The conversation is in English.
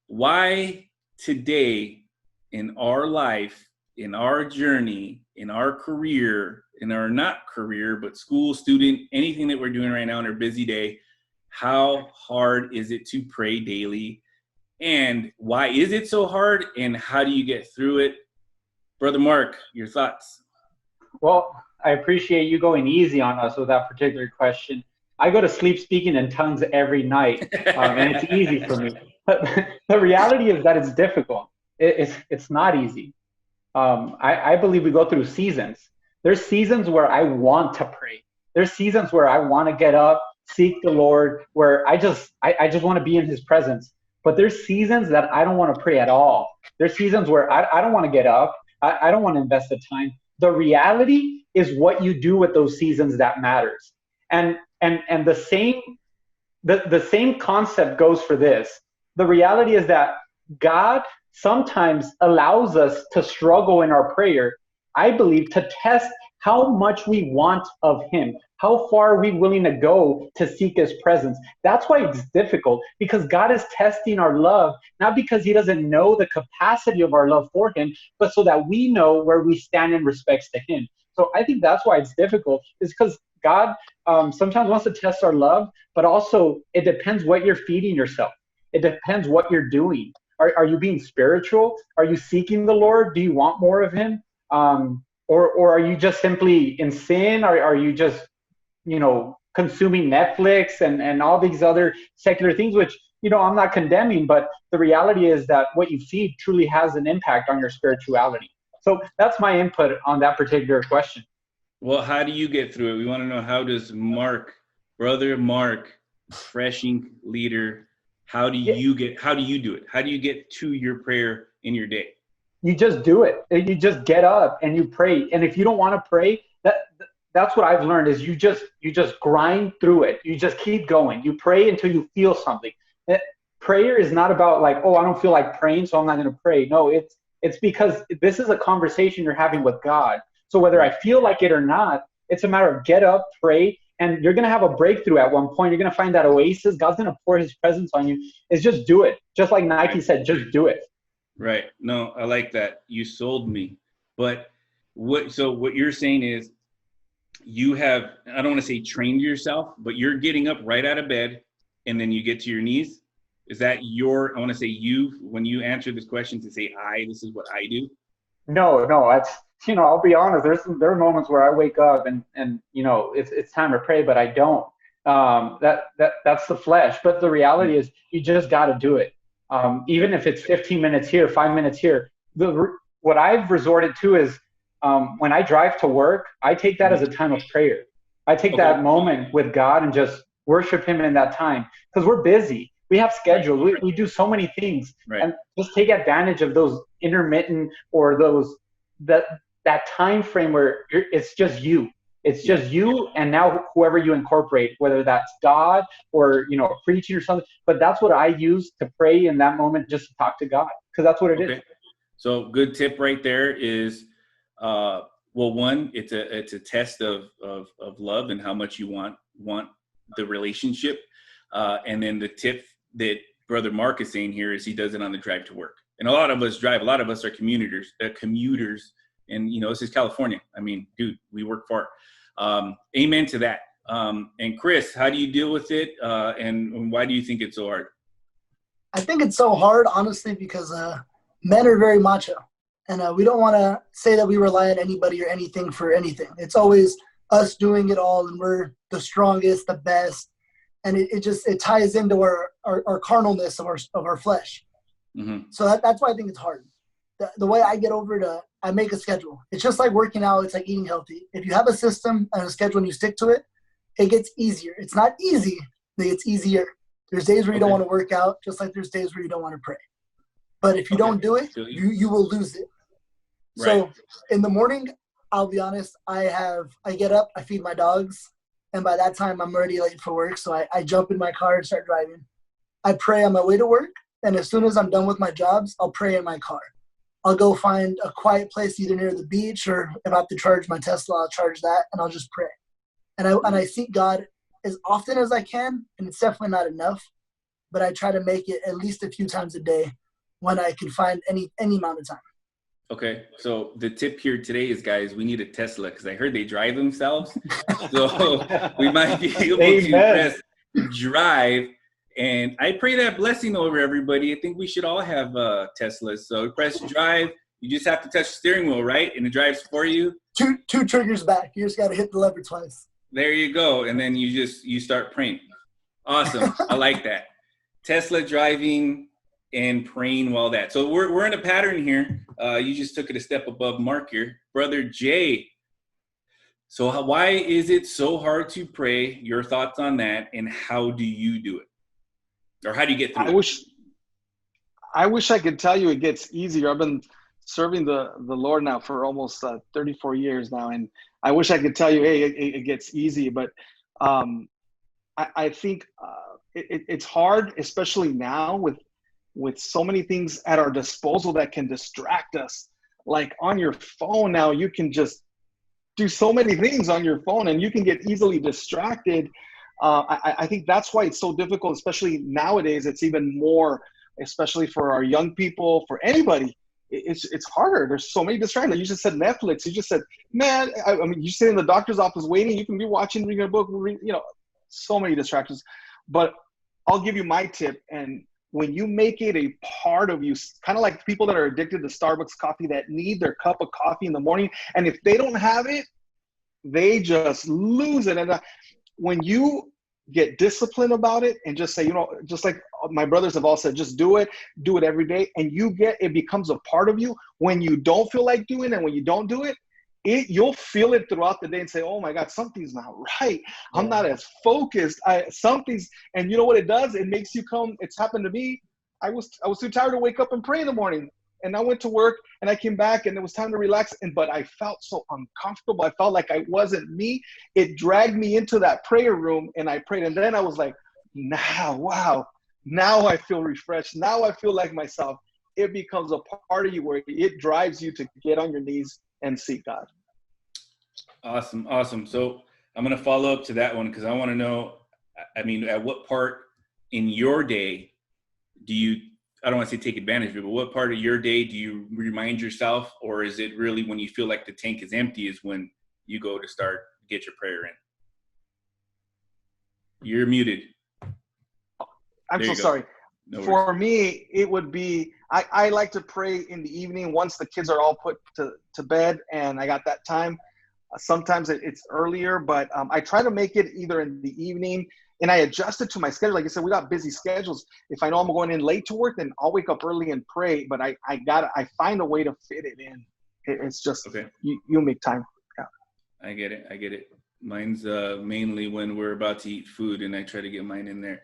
why today in our life, in our journey, in our career, in our not career, but school, student, anything that we're doing right now in our busy day, how hard is it to pray daily? And why is it so hard? And how do you get through it? Brother Mark, your thoughts? Well, I appreciate you going easy on us with that particular question. I go to sleep speaking in tongues every night, and it's easy for me. But the reality is that it's difficult. It's not easy. I believe we go through seasons. There's seasons where I want to pray. There's seasons where I want to get up, seek the Lord, where I just want to be in His presence. But there's seasons that I don't want to pray at all. There's seasons where I don't want to get up. I don't want to invest the time. The reality is what you do with those seasons that matters. And the same concept goes for this. The reality is that God sometimes allows us to struggle in our prayer, I believe, to test how much we want of Him. How far are we willing to go to seek His presence? That's why it's difficult, because God is testing our love, not because He doesn't know the capacity of our love for Him, but so that we know where we stand in respects to Him. So I think that's why it's difficult, is because God sometimes wants to test our love, but also it depends what you're feeding yourself. It depends what you're doing. Are you being spiritual? Are you seeking the Lord? Do you want more of Him? Or are you just simply in sin? Are you just, consuming Netflix and all these other secular things, which, I'm not condemning, but the reality is that what you feed truly has an impact on your spirituality. So that's my input on that particular question. Well, how do you get through it? We want to know, how does Brother Mark, refreshing leader, how do you do it? How do you get to your prayer in your day? You just do it. You just get up and you pray. And if you don't want to pray, that's what I've learned, is you just grind through it. You just keep going. You pray until you feel something. Prayer is not about like, oh, I don't feel like praying, so I'm not going to pray. No, it's because this is a conversation you're having with God. So whether I feel like it or not, it's a matter of get up, pray, and you're going to have a breakthrough at one point. You're going to find that oasis. God's going to pour His presence on you. It's just do it. Just like Nike said, just do it. Right. No, I like that. You sold me. But what you're saying is you have, I don't want to say trained yourself, but you're getting up right out of bed and then you get to your knees. Is that I want to say you, when you answer this question, to say this is what I do? No, it's, I'll be honest. There are moments where I wake up and it's time to pray, but I don't. That's the flesh. But the reality is, you just got to do it. Even if it's 15 minutes here, 5 minutes here. What I've resorted to is when I drive to work, I take that as a time of prayer. I take that moment with God and just worship Him in that time, because we're busy. We have schedules. Right. We do so many things, right. And just take advantage of those intermittent or that time frame where it's just you. It's just you, and now whoever you incorporate, whether that's God or preaching or something. But that's what I use to pray in that moment, just to talk to God, because that's what it is. So good tip right there is, one, it's a test of love and how much you want the relationship, and then the tip that Brother Mark is saying here is he does it on the drive to work. And a lot of us drive. A lot of us are commuters, and this is California. I mean, dude, we work far. Amen to that. And Chris, how do you deal with it? And why do you think it's so hard? I think it's so hard, honestly, because men are very macho, and we don't want to say that we rely on anybody or anything for anything. It's always us doing it all, and we're the strongest, the best, and it ties into our carnalness of our flesh. Mm-hmm. So that's why I think it's hard. The way I get over it, I make a schedule. It's just like working out. It's like eating healthy. If you have a system and a schedule and you stick to it, it gets easier. It's not easy, but it's easier. There's days where you don't want to work out, just like there's days where you don't want to pray. But if you don't do it, you will lose it. Right. So in the morning, I'll be honest, I get up, I feed my dogs, and by that time I'm already late for work. So I jump in my car and start driving. I pray on my way to work, and as soon as I'm done with my jobs, I'll pray in my car. I'll go find a quiet place either near the beach, or if I have to charge my Tesla, I'll charge that, and I'll just pray. And I seek God as often as I can, and it's definitely not enough. but I try to make it at least a few times a day when I can find any amount of time. Okay, so the tip here today is, guys, we need a Tesla because I heard they drive themselves. So we might be able to press drive. And I pray that blessing over everybody. I think we should all have Teslas. So press drive. You just have to touch the steering wheel, right? And it drives for you. Two triggers back. You just got to hit the lever twice. There you go. And then you start praying. Awesome. I like that. Tesla driving and praying while that. So we're in a pattern here. You just took it a step above Mark here. Brother Jay. So why is it so hard to pray? Your thoughts on that, and how do you do it? Or how do you get through it? I wish I could tell you it gets easier. I've been serving the Lord now for almost 34 years now, and I wish I could tell you, hey, it gets easy. But I think it's hard, especially now with so many things at our disposal that can distract us. Like on your phone now, you can just do so many things on your phone, and you can get easily distracted. I think that's why it's so difficult, especially nowadays. It's even more, especially for our young people, for anybody. It's harder. There's so many distractions. You just said Netflix. You just said, man, I mean, you sit in the doctor's office waiting. You can be watching, reading a book, so many distractions. But I'll give you my tip. And when you make it a part of you, kind of like people that are addicted to Starbucks coffee that need their cup of coffee in the morning, and if they don't have it, they just lose it. And when you get disciplined about it and just say, just like my brothers have all said, just do it every day, and it becomes a part of you. When you don't feel like doing it, and when you don't do it, you'll feel it throughout the day and say, oh my God, something's not right. I'm not as focused. And you know what it does? It makes you it's happened to me. I was too tired to wake up and pray in the morning. And I went to work and I came back and it was time to relax. But I felt so uncomfortable. I felt like I wasn't me. It dragged me into that prayer room and I prayed. And then I was like, wow, now I feel refreshed. Now I feel like myself. It becomes a part of you where it drives you to get on your knees and seek God. Awesome. So I'm going to follow up to that one because I want to know, at what part in your day do you, I don't want to say take advantage of it, but what part of your day do you remind yourself, or is it really when you feel like the tank is empty is when you go to get your prayer in? You're muted. I'm so sorry. No For me, it would be, I like to pray in the evening once the kids are all put to bed and I got that time. Sometimes it's earlier, but I try to make it either in the evening, and I adjust it to my schedule. Like I said, we got busy schedules. If I know I'm going in late to work, then I'll wake up early and pray, but I find a way to fit it in. It's just, okay. You make time. Yeah. I get it. Mine's mainly when we're about to eat food, and I try to get mine in there.